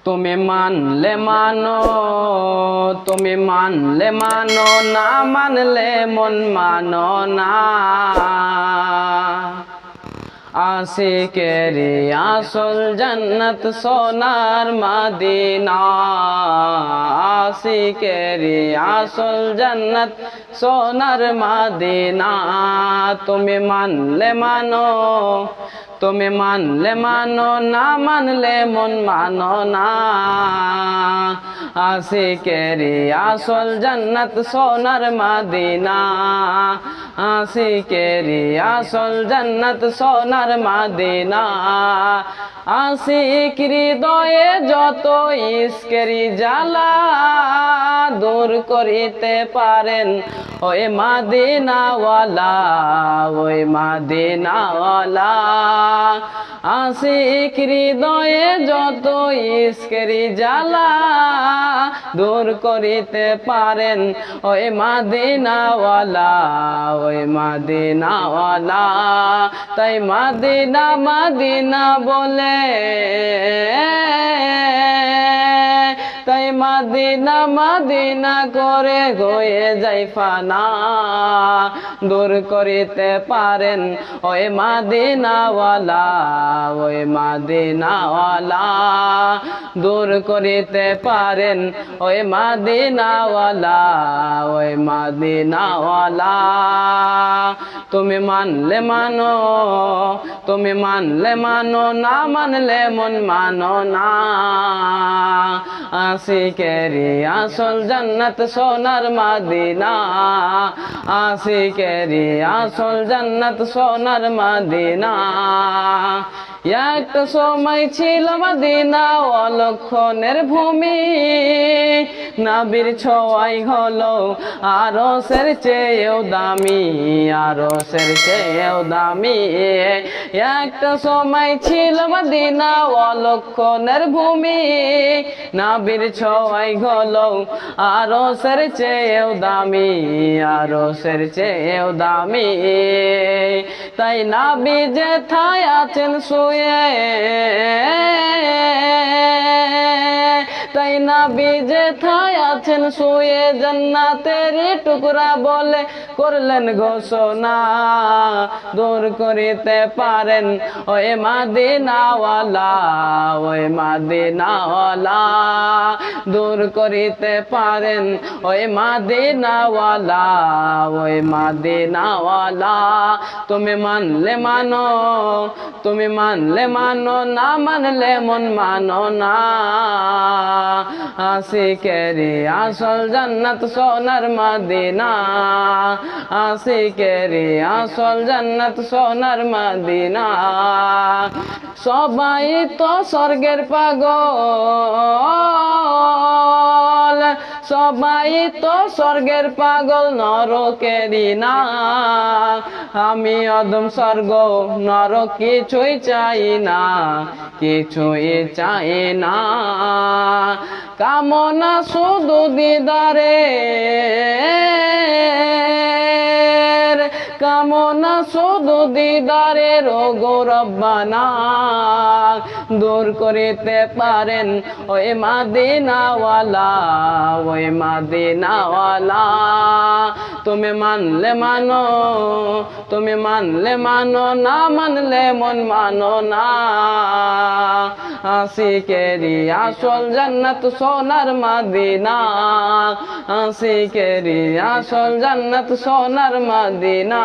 তুমি মানলে মানো, তুমি মানলে মানো, না মানলে মন মানো না। আশিকেরি আসল জান্নাত সোনার মদিনা, আশিকেরি আসল জান্নাত সোনার মদিনা। তুমি মানলে মানো, তুমি মানলে মানো, না মানলে মন মানো না। আশিকেরি আসল জান্নাত সোনার মদিনা, আশিকেরি আসল জান্নাত সোনার মদিনা। আশিক হৃদয়ে যত ইশকেরি জ্বালা দূর করিতে পারেন ওই মদিনাওয়ালা, ওই মদিনাওয়ালা। আশিক হৃদয়ে যত ইশকেরি জ্বালা দূর করিতে পারেন ওই মদিনাওয়ালা, ওই মদিনাওয়ালা। তাই মদিনা মদিনা বলে, তাই মদিনা মদিনা করে হয়ে যাই ফানা দূর করিতে পারেন ওই মদিনাওয়ালা, ওই মদিনাওয়ালা। দূর করিতে পারেন ওই মদিনাওয়ালা, ওই মদিনাওয়ালা। তুমি মানলে মানো, তুমি মানলে মানো, না মানলে মন মানো না। আশিকেরি আসল জান্নাত সোনার মদিনা, আশিকেরি আসল জান্নাত সোনার মদিনা। একটা সময় ছিল মদিনা অলক্ষণের ভূমি, নবীর ছোঁয়াই হলো আরশের চেয়েও দামি, আরশের চেয়েও দামি। একটা সময় ছিল মদিনা অলক্ষণের ভূমি, নবীর ছোঁয়াই হলো আরশের চেয়েও দামি, আরশের চেয়েও দামি। তাই নবী যেথায় আছেন শুয়ে, তাই নবী যেথায় আছেন শুয়ে জান্নাতের টুকরা বলে করলেন ঘোষণা দূর করিতে পারেন ওই মদিনাওয়ালা, ওই মদিনাওয়ালা। দূর করিতে পারেন ওই মদিনাওয়ালা, ওই মদিনাওয়ালা। তুমি মানলে মানো, তুমি মানলে মানো, না মানলে মন মানো না। আশিকেরি আসল জান্নাত সোনার মদিনা, আশিকেরি আসল জান্নাত সোনার মদিনা। সবাই তো স্বর্গের পাগল, সবাই তো স্বর্গের পাগল, নরকেরই না। আমি অদম স্বর্গ নরক কিছুই চাই না, কিছুই চাই না। কামনা শুধু দিদারে, কামনা শুধু দিদারের গো রব্বানা। দূর করিতে পারেন ওই মদিনাওয়ালা, ওই মদিনাওয়ালা। তুমি মানলে মানো, তুমি মানলে মানো, না মানলে মন মানো না। আশিকেরি আসল জান্নাত সোনার মদিনা, আশিকেরি আসল জান্নাত সোনার মদিনা।